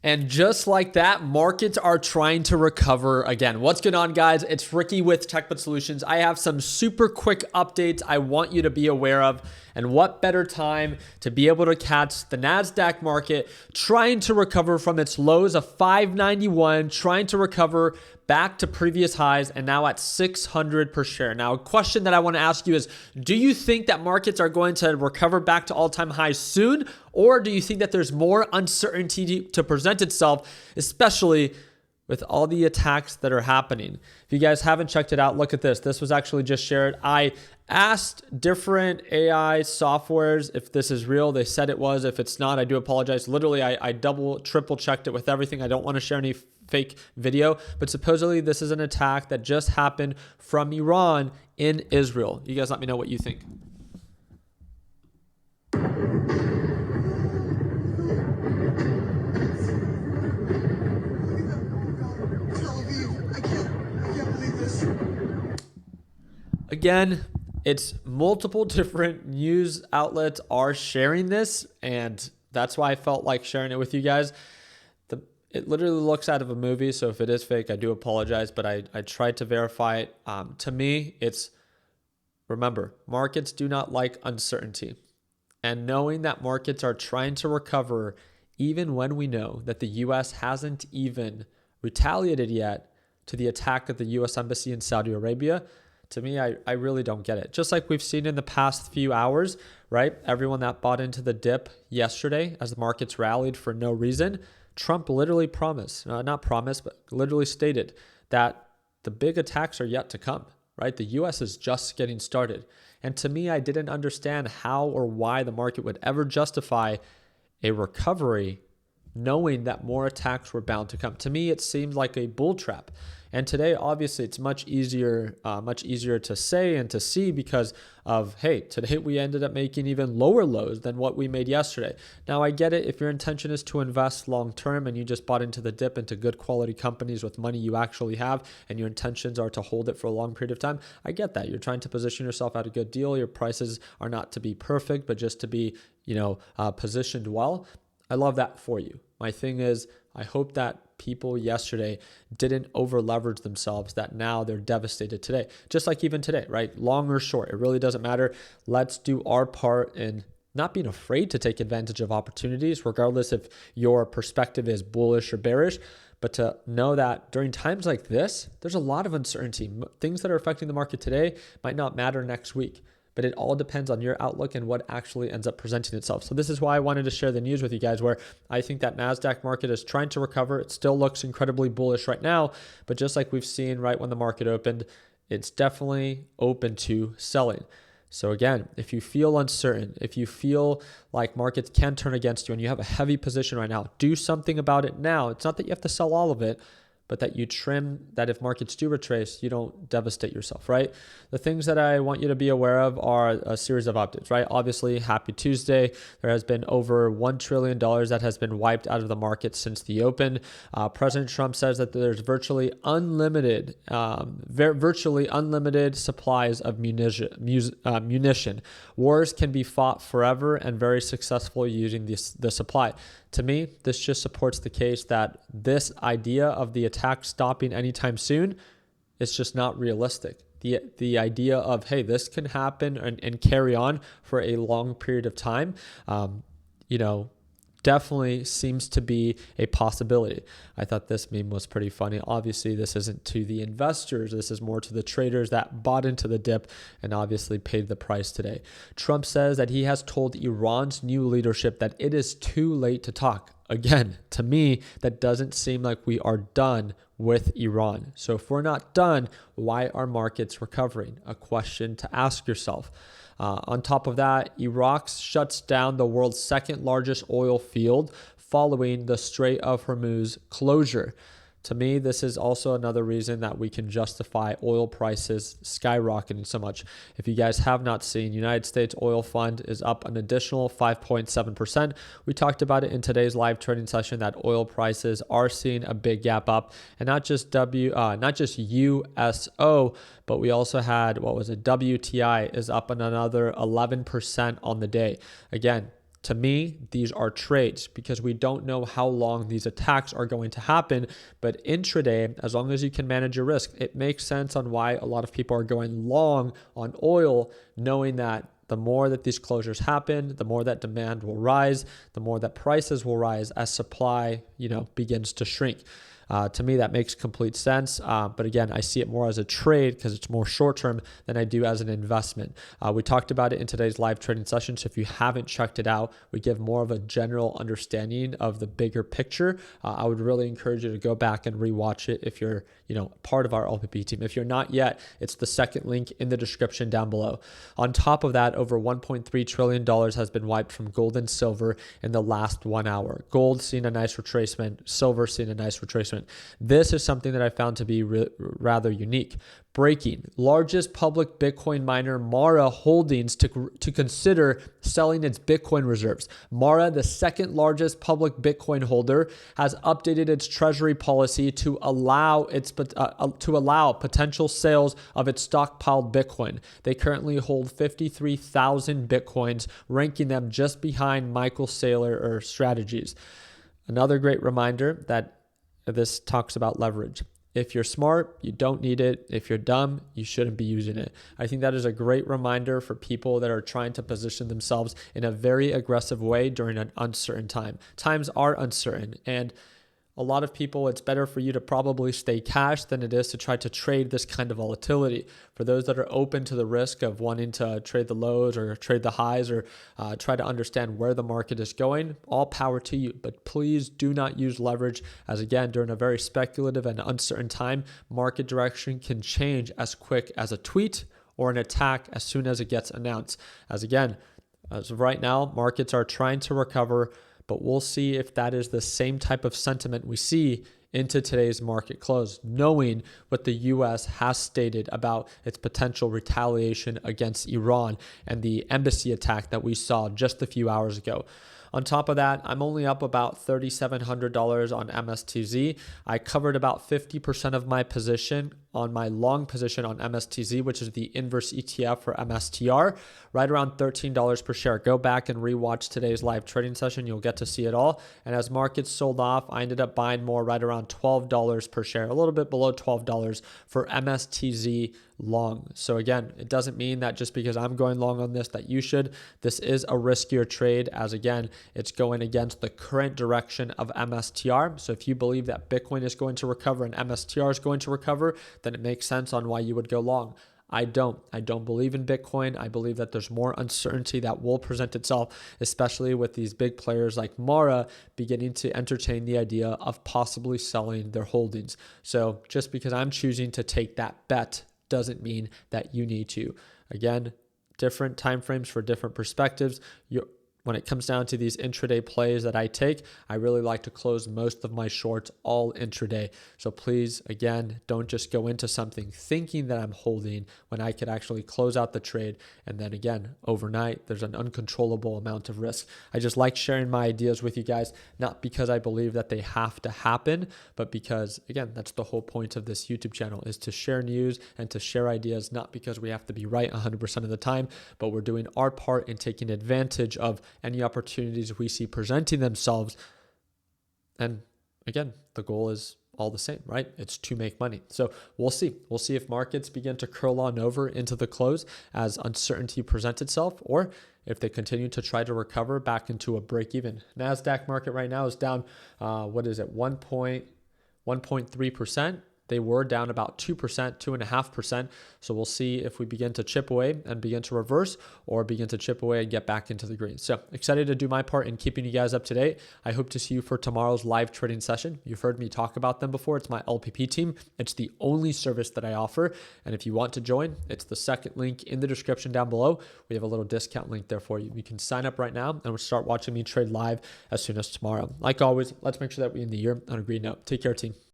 And just like that, markets are trying to recover again. What's going on, guys? It's Ricky with TechBud Solutions. I have some super quick updates I want you to be aware of. And what better time to be able to catch the NASDAQ market trying to recover from its lows of 591, trying to recover back to previous highs, and now at 600 per share. Now, a question that I want to ask you is, do you think that markets are going to recover back to all-time highs soon? Or do you think that there's more uncertainty to present itself, especially with all the attacks that are happening? If you guys haven't checked it out, look at this. This was actually just shared. I asked different AI softwares if this is real. They said it was. If it's not, I do apologize. Literally, I triple checked it with everything. I don't want to share any fake video, but supposedly this is an attack that just happened from Iran in Israel. You guys let me know what you think. Again, it's multiple different news outlets are sharing this, and that's why I felt like sharing it with you guys. It literally looks out of a movie, so if it is fake, I do apologize, but I tried to verify it. To me, remember, markets do not like uncertainty. And knowing that markets are trying to recover, even when we know that the U.S. hasn't even retaliated yet to the attack at the U.S. Embassy in Saudi Arabia, to me, I really don't get it. Just like we've seen in the past few hours, right? Everyone that bought into the dip yesterday as the markets rallied for no reason, Trump literally literally stated that the big attacks are yet to come, right? The U.S. is just getting started. And to me, I didn't understand how or why the market would ever justify a recovery knowing that more attacks were bound to come. To me, it seemed like a bull trap. And today, obviously, it's much easier to say and to see because of, hey, today we ended up making even lower lows than what we made yesterday. Now, I get it. If your intention is to invest long-term and you just bought into the dip into good quality companies with money you actually have and your intentions are to hold it for a long period of time, I get that. You're trying to position yourself at a good deal. Your prices are not to be perfect, but just to be, positioned well. I love that for you. My thing is, I hope that people yesterday didn't over leverage themselves, that now they're devastated today. Just like even today, right? Long or short, it really doesn't matter. Let's do our part in not being afraid to take advantage of opportunities, regardless if your perspective is bullish or bearish. But to know that during times like this, there's a lot of uncertainty. Things that are affecting the market today might not matter next week. But it all depends on your outlook and what actually ends up presenting itself. So this is why I wanted to share the news with you guys, where I think that NASDAQ market is trying to recover. It still looks incredibly bullish right now, but just like we've seen right when the market opened, it's definitely open to selling. So again, if you feel uncertain, if you feel like markets can turn against you and you have a heavy position right now, do something about it now. It's not that you have to sell all of it, but that you trim, that if markets do retrace, you don't devastate yourself, right? The things that I want you to be aware of are a series of updates, right? Obviously, happy Tuesday. There has been over $1 trillion that has been wiped out of the market since the open. President Trump says that there's virtually unlimited supplies of munition. Wars can be fought forever and very successful using the supply. To me, this just supports the case that this idea of the attack stopping anytime soon is just not realistic. The idea of, hey, this can happen and carry on for a long period of time, definitely seems to be a possibility. I thought this meme was pretty funny. Obviously, this isn't to the investors. This is more to the traders that bought into the dip and obviously paid the price today. Trump says that he has told Iran's new leadership that it is too late to talk. Again, to me, that doesn't seem like we are done with Iran. So if we're not done, why are markets recovering? A question to ask yourself. On top of that, Iraq shuts down the world's second largest oil field following the Strait of Hormuz closure. To me, this is also another reason that we can justify oil prices skyrocketing so much. If you guys have not seen, United States Oil Fund is up an additional 5.7%. We talked about it in today's live trading session that oil prices are seeing a big gap up, and not just USO, but we also had, WTI is up another 11% on the day. Again, To me, these are trades because we don't know how long these attacks are going to happen. But intraday, as long as you can manage your risk, it makes sense on why a lot of people are going long on oil, knowing that the more that these closures happen, the more that demand will rise, the more that prices will rise as supply, begins to shrink. To me, that makes complete sense. But again, I see it more as a trade because it's more short-term than I do as an investment. We talked about it in today's live trading session. So if you haven't checked it out, we give more of a general understanding of the bigger picture. I would really encourage you to go back and rewatch it if you're, part of our LPP team. If you're not yet, it's the second link in the description down below. On top of that, over $1.3 trillion has been wiped from gold and silver in the last 1 hour. Gold seeing a nice retracement, silver seeing a nice retracement. This is something that I found to be rather unique. Breaking, largest public Bitcoin miner Mara Holdings to consider selling its Bitcoin reserves. Mara, the second largest public Bitcoin holder, has updated its treasury policy to allow potential sales of its stockpiled Bitcoin. They currently hold 53,000 Bitcoins, ranking them just behind Michael Saylor Strategies. Another great reminder that this talks about leverage. If you're smart, you don't need it. If you're dumb, you shouldn't be using it. I think that is a great reminder for people that are trying to position themselves in a very aggressive way during an uncertain time. Times are uncertain, and a lot of people, it's better for you to probably stay cash than it is to try to trade this kind of volatility. For those that are open to the risk of wanting to trade the lows or trade the highs or try to understand where the market is going, all power to you. But please do not use leverage, as again, during a very speculative and uncertain time, market direction can change as quick as a tweet or an attack as soon as it gets announced. As of right now, markets are trying to recover, but we'll see if that is the same type of sentiment we see into today's market close, knowing what the U.S. has stated about its potential retaliation against Iran and the embassy attack that we saw just a few hours ago. On top of that, I'm only up about $3,700 on MSTZ. I covered about 50% of my position on my long position on MSTZ, which is the inverse ETF for MSTR, right around $13 per share. Go back and rewatch today's live trading session. You'll get to see it all. And as markets sold off, I ended up buying more right around $12 per share, a little bit below $12 for MSTZ long. So again, it doesn't mean that just because I'm going long on this that you should. This is a riskier trade, as again, it's going against the current direction of MSTR. So if you believe that Bitcoin is going to recover and MSTR is going to recover, then it makes sense on why you would go long. I don't believe in Bitcoin. I believe that there's more uncertainty that will present itself, especially with these big players like Mara beginning to entertain the idea of possibly selling their holdings. So just because I'm choosing to take that bet doesn't mean that you need to. Again, different timeframes for different perspectives. When it comes down to these intraday plays that I take, I really like to close most of my shorts all intraday. So please, again, don't just go into something thinking that I'm holding when I could actually close out the trade. And then again, overnight, there's an uncontrollable amount of risk. I just like sharing my ideas with you guys, not because I believe that they have to happen, but because, again, that's the whole point of this YouTube channel, is to share news and to share ideas, not because we have to be right 100% of the time, but we're doing our part in taking advantage of any opportunities we see presenting themselves. And again, the goal is all the same, right? It's to make money. So we'll see. We'll see if markets begin to curl on over into the close as uncertainty presents itself, or if they continue to try to recover back into a break even. NASDAQ market right now is down, 1.3%. They were down about 2%, 2.5%. So we'll see if we begin to chip away and begin to reverse, or begin to chip away and get back into the green. So excited to do my part in keeping you guys up to date. I hope to see you for tomorrow's live trading session. You've heard me talk about them before. It's my LPP team. It's the only service that I offer. And if you want to join, it's the second link in the description down below. We have a little discount link there for you. You can sign up right now and we'll start watching me trade live as soon as tomorrow. Like always, let's make sure that we end the year on a green note. Take care, team.